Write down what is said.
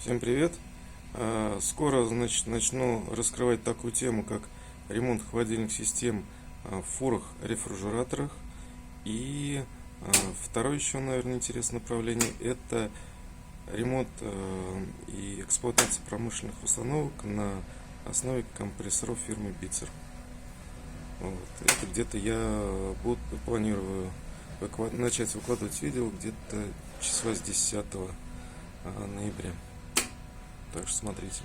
Всем привет! Скоро, начну раскрывать такую тему, как ремонт холодильных систем в фурах-рефрижераторах. И второе еще, наверное, интересное направление – это ремонт и эксплуатация промышленных установок на основе компрессоров фирмы Bitzer. Вот. Это где-то я планирую начать выкладывать видео где-то числа с 10 ноября. Так что смотрите.